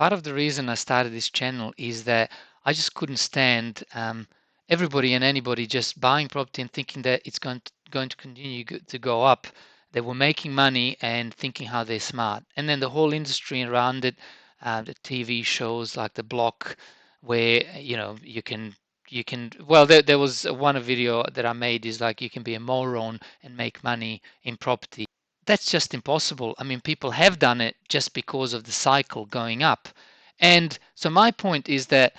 part of the reason I started this channel is that I just couldn't stand everybody and anybody just buying property and thinking that it's going to continue to go up. They were making money and thinking how they're smart. And then the whole industry around it, the TV shows like The Block, where well, there was one video that I made is like you can be a moron and make money in property. That's just impossible. I mean, people have done it just because of the cycle going up. And so my point is that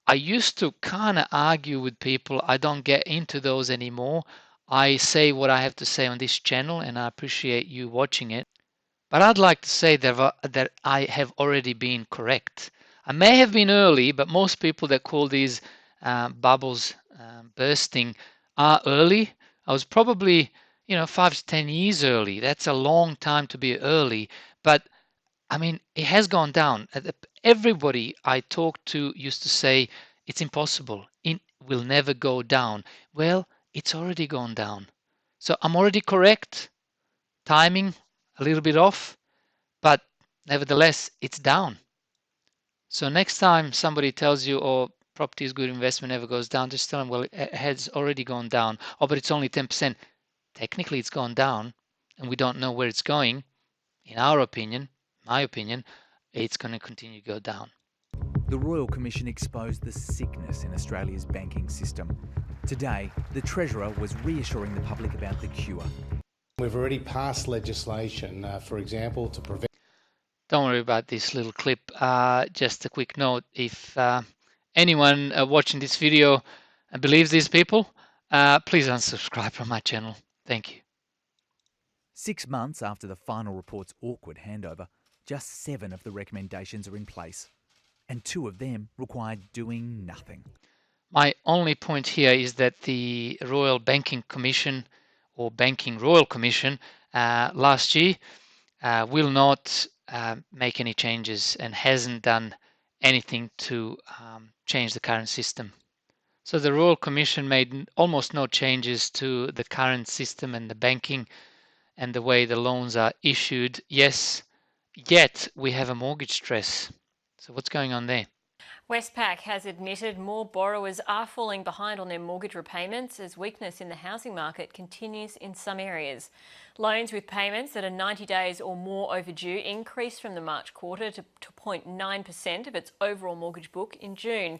I used to kind of argue with people. I don't get into those anymore. I say what I have to say on this channel, and I appreciate you watching it. But I'd like to say that I have already been correct. I may have been early, but most people that call these bubbles bursting are early. I was probably 5 to 10 years early. That's a long time to be early. But I mean, it has gone down. Everybody I talked to used to say it's impossible. It will never go down. Well, it's already gone down. So I'm already correct. Timing a little bit off, but nevertheless, it's down. So next time somebody tells you, oh, property is good investment, never goes down, just tell them, well, it has already gone down. Oh, but it's only 10%. Technically, it's gone down, and we don't know where it's going. In our opinion, my opinion, it's going to continue to go down. The Royal Commission exposed the sickness in Australia's banking system. Today, the Treasurer was reassuring the public about the cure. We've already passed legislation, for example, to prevent... Don't worry about this little clip. Just a quick note, if anyone watching this video believes these people, please unsubscribe from my channel. Thank you. 6 months after the final report's awkward handover, just 7 of the recommendations are in place, and 2 of them required doing nothing. My only point here is that the Royal Banking Commission, or Banking Royal Commission, last year will not make any changes and hasn't done anything to change the current system. So the Royal Commission made almost no changes to the current system and the banking and the way the loans are issued. Yes, yet we have a mortgage stress. So what's going on there? Westpac has admitted more borrowers are falling behind on their mortgage repayments as weakness in the housing market continues in some areas. Loans with payments that are 90 days or more overdue increased from the March quarter to 0.9% of its overall mortgage book in June,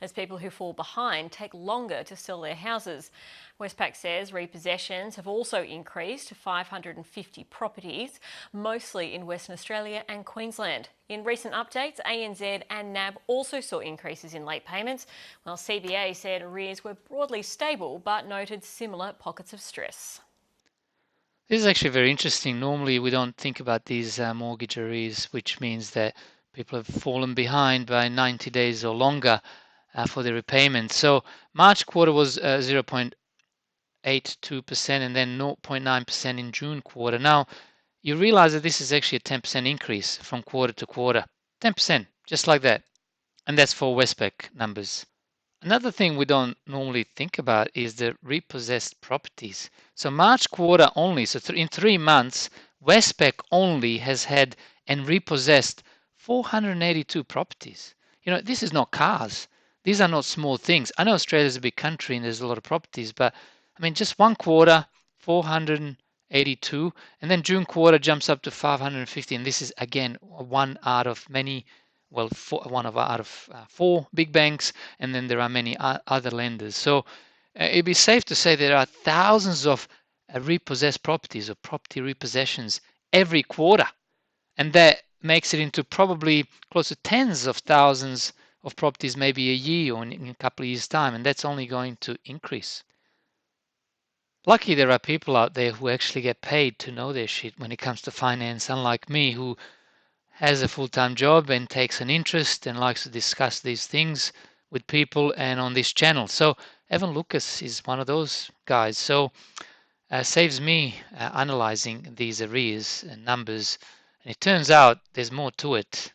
as people who fall behind take longer to sell their houses. Westpac says repossessions have also increased to 550 properties, mostly in Western Australia and Queensland. In recent updates, ANZ and NAB also saw increases in late payments, while CBA said arrears were broadly stable but noted similar pockets of stress. This is actually very interesting. Normally we don't think about these mortgage arrears, which means that people have fallen behind by 90 days or longer for their repayment. So March quarter was 0.82% and then 0.9% in June quarter. Now you realize that this is actually a 10% increase from quarter to quarter. 10%, just like that. And that's for Westpac numbers. Another thing we don't normally think about is the repossessed properties. So March quarter only, so in 3 months, Westpac only has had and repossessed 482 properties. This is not cars. These are not small things. I know Australia's a big country and there's a lot of properties, but I mean, just one quarter, 482, and then June quarter jumps up to 550, and this is again one out of many. Well, out of 4 big banks, and then there are many other lenders. So it'd be safe to say there are thousands of repossessed properties or property repossessions every quarter, and that makes it into probably close to tens of thousands of properties maybe a year or in a couple of years' time, and that's only going to increase. Lucky there are people out there who actually get paid to know their shit when it comes to finance, unlike me, who has a full-time job and takes an interest and likes to discuss these things with people and on this channel. So Evan Lucas is one of those guys. So saves me analyzing these arrears and numbers. And it turns out there's more to it.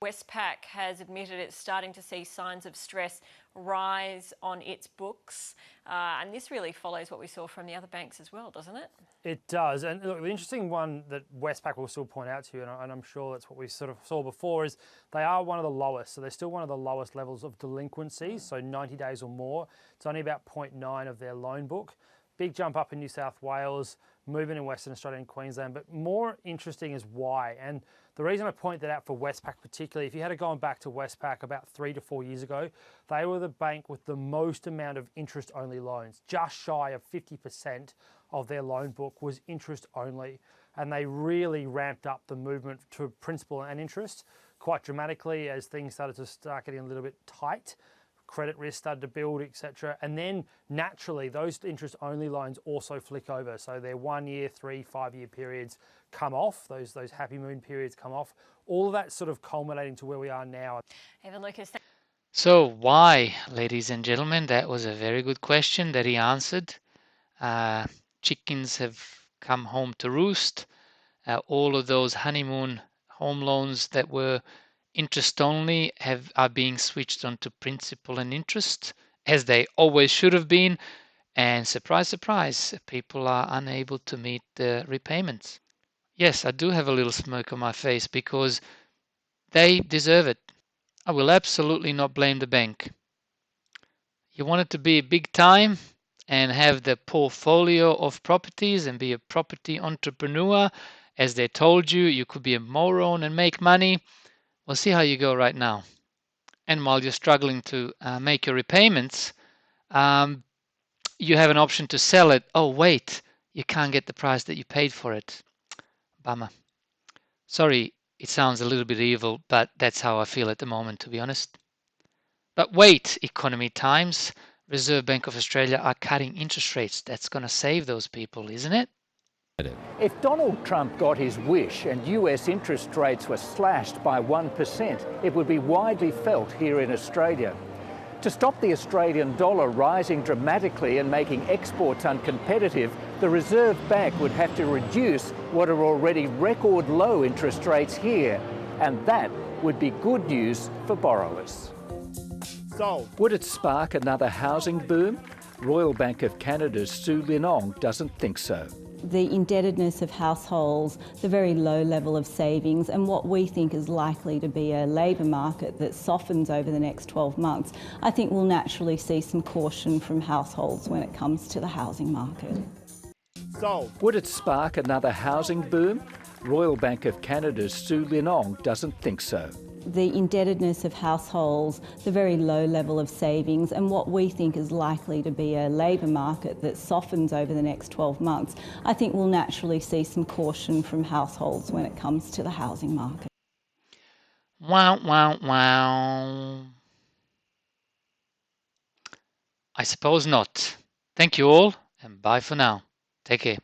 Westpac has admitted it's starting to see signs of stress rise on its books. And this really follows what we saw from the other banks as well, doesn't it? It does. And look, the interesting one that Westpac will still point out to you, and I'm sure that's what we sort of saw before, is they are one of the lowest. So they're still one of the lowest levels of delinquency, so 90 days or more. It's only about 0.9 of their loan book. Big jump up in New South Wales, moving in Western Australia and Queensland. But more interesting is why. And the reason I point that out for Westpac particularly, if you had gone back to Westpac about 3 to 4 years ago, they were the bank with the most amount of interest-only loans. Just shy of 50% of their loan book was interest only. And they really ramped up the movement to principal and interest quite dramatically as things started to start getting a little bit tight. Credit risk started to build, etc. And then naturally, those interest-only loans also flick over. So their 1 year, 3, 5 year periods come off. Those happy moon periods come off. All of that sort of culminating to where we are now. Evan Lucas. So why, ladies and gentlemen? That was a very good question that he answered. Chickens have come home to roost. All of those honeymoon home loans that were interest only are being switched onto principal and interest, as they always should have been. And surprise, surprise, people are unable to meet the repayments. Yes, I do have a little smirk on my face because they deserve it. I will absolutely not blame the bank. You want it to be big time and have the portfolio of properties and be a property entrepreneur, as they told you, you could be a moron and make money. We'll see how you go right now. And while you're struggling to make your repayments, you have an option to sell it. Oh, wait, you can't get the price that you paid for it. Bummer. Sorry, it sounds a little bit evil, but that's how I feel at the moment, to be honest. But wait, Economy Times, Reserve Bank of Australia are cutting interest rates. That's going to save those people, isn't it? If Donald Trump got his wish and US interest rates were slashed by 1%, it would be widely felt here in Australia. To stop the Australian dollar rising dramatically and making exports uncompetitive, the Reserve Bank would have to reduce what are already record low interest rates here. And that would be good news for borrowers. So, Would it spark another housing boom? Royal Bank of Canada's Sue Linong doesn't think so. The indebtedness of households, the very low level of savings, and what we think is likely to be a labour market that softens over the next 12 months, I think we'll naturally see some caution from households when it comes to the housing market. so Would it spark another housing boom? Royal Bank of Canada's Sue Linong doesn't think so. The indebtedness of households, the very low level of savings, and what we think is likely to be a labour market that softens over the next 12 months, I think we'll naturally see some caution from households when it comes to the housing market. Wow, wow, wow. I suppose not. Thank you all, and bye for now. Take care.